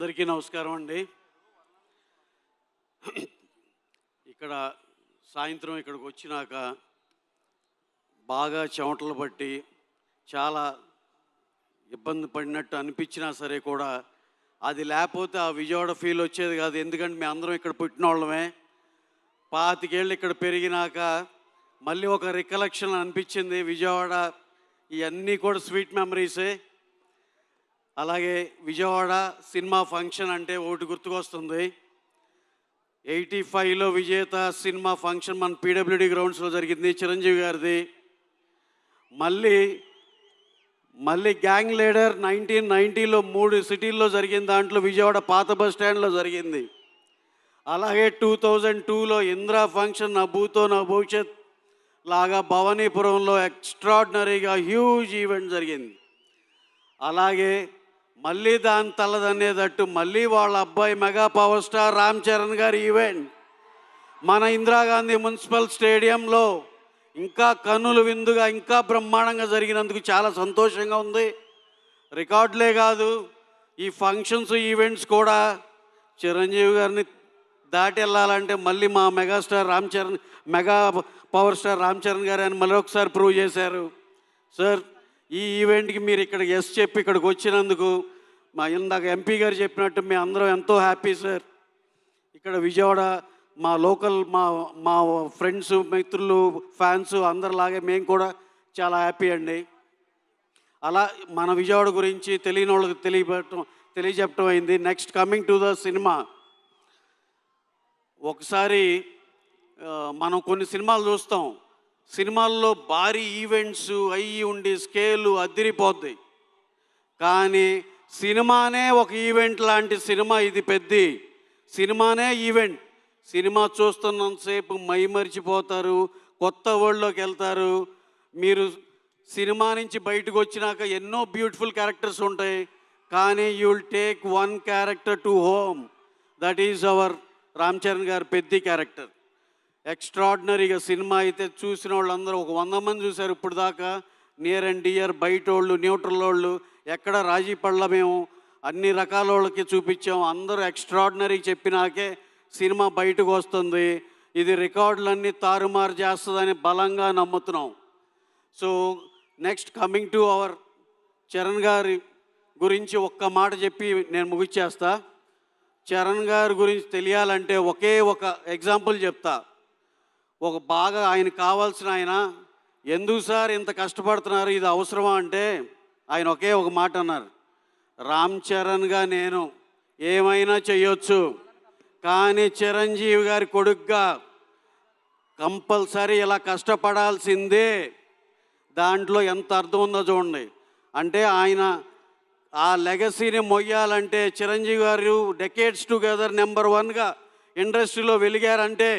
అందరికీ నమస్కారం అండి. ఇక్కడ సాయంత్రం ఇక్కడికి వచ్చినాక బాగా చెమటలు పట్టి చాలా ఇబ్బంది పడినట్టు అనిపించినా సరే కూడా అది లేకపోతే ఆ విజయవాడ ఫీల్ వచ్చేది కాదు. ఎందుకంటే మేము అందరం ఇక్కడ పుట్టిన వాళ్ళమే. 25 ఏళ్ళు ఇక్కడ పెరిగినాక మళ్ళీ ఒక రికలెక్షన్ అనిపించింది విజయవాడ. ఇవన్నీ కూడా స్వీట్ మెమరీసే. అలాగే విజయవాడ సినిమా ఫంక్షన్ అంటే ఒకటి గుర్తుకొస్తుంది. 85లో విజేత సినిమా ఫంక్షన్ మన పీడబ్ల్యూడి గ్రౌండ్స్లో జరిగింది, చిరంజీవి గారిది. మళ్ళీ గ్యాంగ్ లీడర్ 1990లో 3 సిటీల్లో జరిగిన దాంట్లో విజయవాడ పాత బస్ స్టాండ్లో జరిగింది. అలాగే 2002లో ఇందిరా ఫంక్షన్ నా భూతో నా భవిష్యత్ లాగా భవానీపురంలో ఎక్స్ట్రాడినరీగా హ్యూజ్ ఈవెంట్ జరిగింది. అలాగే మళ్ళీ దాని తల్లదనేటట్టు మళ్ళీ వాళ్ళ అబ్బాయి mega power star Ram Charan గారి ఈవెంట్ మన ఇందిరాగాంధీ మున్సిపల్ స్టేడియంలో ఇంకా కన్నుల విందుగా ఇంకా బ్రహ్మాండంగా జరిగినందుకు చాలా సంతోషంగా ఉంది. రికార్డులే కాదు, ఈ ఫంక్షన్స్ ఈవెంట్స్ కూడా చిరంజీవి గారిని దాటి వెళ్ళాలంటే మళ్ళీ మా mega power star Ram Charan గారు అని మరొకసారి ప్రూవ్ చేశారు. సార్, ఈ ఈవెంట్కి మీరు ఇక్కడ ఎస్ చెప్పి ఇక్కడికి వచ్చినందుకు మా ఇందాక ఎంపీ గారు చెప్పినట్టు మేము అందరం ఎంతో హ్యాపీ సార్. ఇక్కడ విజయవాడ మా లోకల్ మా ఫ్రెండ్స్, మిత్రులు, ఫ్యాన్స్ అందరిలాగే మేము కూడా చాలా హ్యాపీ అండి. అలా మన విజయవాడ గురించి తెలియని వాళ్ళకి తెలియజెప్పడం అయింది. Next coming to the cinema. ఒకసారి మనం కొన్ని సినిమాలు చూస్తాం, సినిమాల్లో భారీ ఈవెంట్స్ అయ్యి ఉండి స్కేలు అదిరిపోద్ది. కానీ సినిమానే ఒక ఈవెంట్ లాంటి సినిమా ఇది. పెద్ద సినిమానే ఈవెంట్. సినిమా చూస్తున్నంతసేపు మైమరిచిపోతారు, కొత్త వరల్డ్లోకి వెళ్తారు. మీరు సినిమా నుంచి బయటకు వచ్చినాక ఎన్నో బ్యూటిఫుల్ క్యారెక్టర్స్ ఉంటాయి, కానీ you will take one character to home. That is our Ram Charan గారు పెద్ద క్యారెక్టర్. ఎక్స్ట్రాడినరీగా సినిమా అయితే చూసిన వాళ్ళందరూ ఒక 100 మంది చూశారు ఇప్పుడు దాకా. నియర్ అండ్ డియర్, బయట వాళ్ళు, న్యూట్రల్ వాళ్ళు, ఎక్కడ రాజీ పడల. మేము అన్ని రకాల వాళ్ళకి చూపించాం. అందరూ ఎక్స్ట్రాడినరీ చెప్పినాకే సినిమా బయటకు వస్తుంది. ఇది రికార్డులన్నీ తారుమారు చేస్తుందని బలంగా నమ్ముతున్నాం. So next coming to our Charan గారి గురించి ఒక్క మాట చెప్పి నేను ముగిచ్చేస్తా. చరణ్ గారి గురించి తెలియాలంటే ఒకే ఒక ఎగ్జాంపుల్ చెప్తా. బాగా ఆయన కావాల్సిన ఆయన, ఎందుకు సార్ ఇంత కష్టపడుతున్నారు, ఇది అవసరమా అంటే ఆయన ఒకే ఒక మాట అన్నారు, రామ్ చరణ్గా నేను ఏమైనా చేయొచ్చు, కానీ చిరంజీవి గారి కొడుకుగా కంపల్సరీ ఇలా కష్టపడాల్సిందే. దాంట్లో ఎంత అర్థం ఉందో చూడండి. అంటే ఆయన ఆ లెగసీని మొయ్యాలంటే చిరంజీవి గారు డెకేడ్స్ టుగెదర్ నెంబర్ 1గా ఇండస్ట్రీలో వెలిగారంటే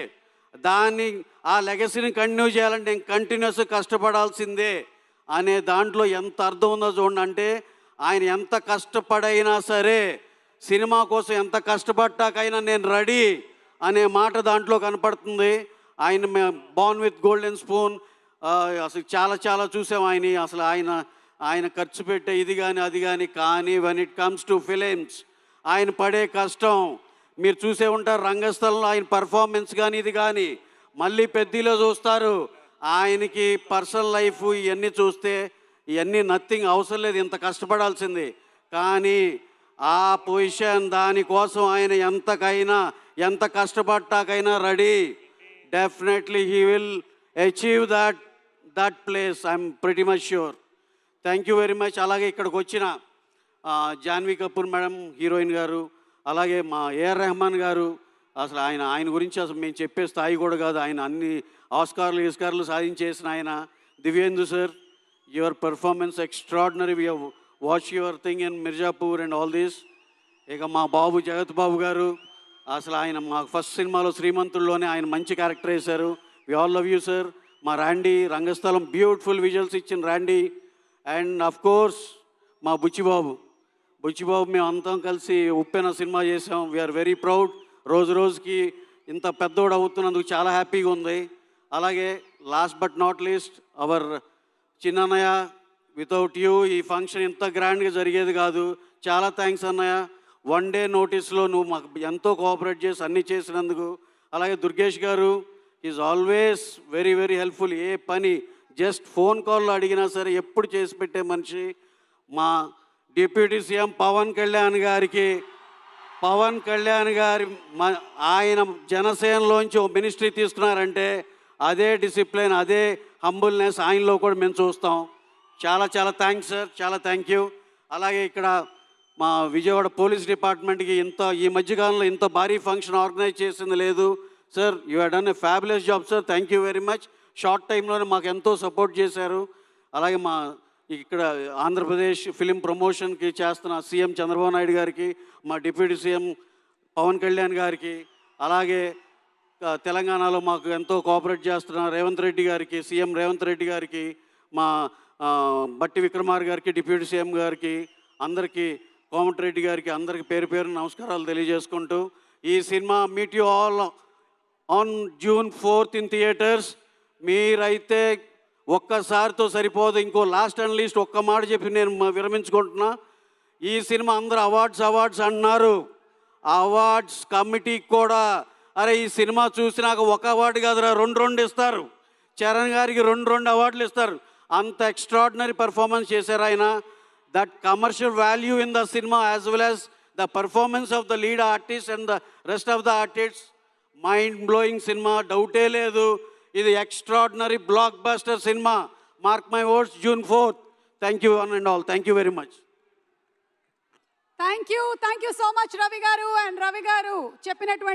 ఆ లెగసీని కంటిన్యూ చేయాలంటే కంటిన్యూస్గా కష్టపడాల్సిందే అనే దాంట్లో ఎంత అర్థం ఉందో చూడండి. అంటే ఆయన ఎంత కష్టపడైనా సరే, సినిమా కోసం ఎంత కష్టపడ్డాకైనా నేను రెడీ అనే మాట దాంట్లో కనపడుతుంది. ఆయన బార్న్ విత్ గోల్డెన్ స్పూన్ అసలు చాలా చూసాం ఆయన. అసలు ఆయన ఖర్చు పెట్టే ఇది కానీ అది కానీ when it comes to films ఆయన పడే కష్టం మీరు చూసే ఉంటారు. రంగస్థలంలో ఆయన పర్ఫార్మెన్స్ కానీ ఇది కానీ, మళ్ళీ పెద్దలో చూస్తారు ఆయనకి పర్సనల్ లైఫ్ ఇవన్నీ చూస్తే ఇవన్నీ నథింగ్, అవసరం లేదు, ఇంత కష్టపడాల్సింది. కానీ ఆ పొజిషన్ దానికోసం ఆయన ఎంత కష్టపడ్డాకైనా ready. Definitely he will achieve that place. I'm pretty much sure. Thank you very much. అలాగే ఇక్కడికి వచ్చిన జాన్వీ కపూర్ మేడం, హీరోయిన్ గారు, అలాగే మా ఏఆర్ రెహమాన్ గారు, అసలు ఆయన గురించి అసలు మేము చెప్పే స్థాయి కూడా కాదు. ఆయన అన్ని ఆస్కార్లు సాధించేసిన ఆయన. Divyendu sir, your performance extraordinary. We have watch your thing in Mirzapur and all this. ఇక మా బాబు జగత్ బాబు గారు, అసలు ఆయన మా ఫస్ట్ సినిమాలో శ్రీమంతుల్లోనే ఆయన మంచి క్యారెక్టర్ వేశారు. We all love you sir. మా ర్యాండీ, రంగస్థలం బ్యూటిఫుల్ విజువల్స్ ఇచ్చిన ర్యాండీ. అండ్ అఫ్ కోర్స్ మా బుచ్చిబాబు మేము అంతా కలిసి ఉప్పెన సినిమా చేసాం. We're very proud. రోజుకి ఇంత పెద్దోడు అవుతున్నందుకు చాలా హ్యాపీగా ఉంది. అలాగే last but not least our చిన్నన్నయ్య, వితౌట్ యూ ఈ ఫంక్షన్ ఇంత గ్రాండ్గా జరిగేది కాదు. చాలా థ్యాంక్స్ అన్నయ్య. 1 డే నోటీస్లో నువ్వు మాకు ఎంతో కోఆపరేట్ చేసి అన్నీ చేసినందుకు. అలాగే Durgesh garu is always very very helpful. ఏ పని జస్ట్ ఫోన్ కాల్లో అడిగినా సరే ఎప్పుడు చేసి పెట్టే మనిషి. మా డిప్యూటీ సీఎం పవన్ కళ్యాణ్ గారి ఆయన జనసేనలోంచి ఓ మినిస్ట్రీ తీసుకున్నారంటే అదే డిసిప్లిన్, అదే హంబుల్నెస్ ఆయనలో కూడా మేము చూస్తాం. చాలా చాలా థ్యాంక్స్ సార్, చాలా థ్యాంక్ యూ. అలాగే ఇక్కడ మా విజయవాడ పోలీస్ డిపార్ట్మెంట్కి ఈ మధ్యకాలంలో ఇంత భారీ ఫంక్షన్ ఆర్గనైజ్ చేసింది లేదు sir. You have done a fabulous job sir, thank you very much. Short టైంలోనే మాకు ఎంతో సపోర్ట్ చేశారు. అలాగే మా ఇక్కడ ఆంధ్రప్రదేశ్ ఫిలిం ప్రమోషన్కి చేస్తున్న సీఎం చంద్రబాబు నాయుడు గారికి, మా డిప్యూటీ సీఎం పవన్ కళ్యాణ్ గారికి, అలాగే తెలంగాణలో మాకు ఎంతో కోఆపరేట్ చేస్తున్న రేవంత్ రెడ్డి గారికి, సీఎం రేవంత్ రెడ్డి గారికి, మా బట్టి విక్రమార్ గారికి, డిప్యూటీ సీఎం గారికి, అందరికీ, కోమటిరెడ్డి గారికి, అందరికీ పేరు పేరు నమస్కారాలు తెలియజేసుకుంటూ ఈ cinema meet you all on June 4th in theatres. మీరైతే ఒక్కసారితో సరిపోదు, ఇంకో లాస్ట్ అండ్ లీస్ట్ ఒక్క మాట చెప్పి నేను విరమించుకుంటున్నా. ఈ సినిమా అందరూ అవార్డ్స్ అంటున్నారు. అవార్డ్స్ కమిటీకి కూడా అరే ఈ సినిమా చూసినాక ఒక అవార్డు కాదురా, 2 ఇస్తారు. చరణ్ గారికి 2 అవార్డులు ఇస్తారు. అంత ఎక్స్ట్రాడినరీ పర్ఫార్మెన్స్ చేశారు ఆయన. That commercial value in the cinema as well as the performance of the lead artist and the rest of the artist, mind blowing cinema, డౌటే లేదు. ఇది extraordinary block buster cinema. Mark my words, June 4th. Thank you one and all, thank you very much. Thank you so much Ravi గారు. And Ravi గారు చెప్పినటువంటి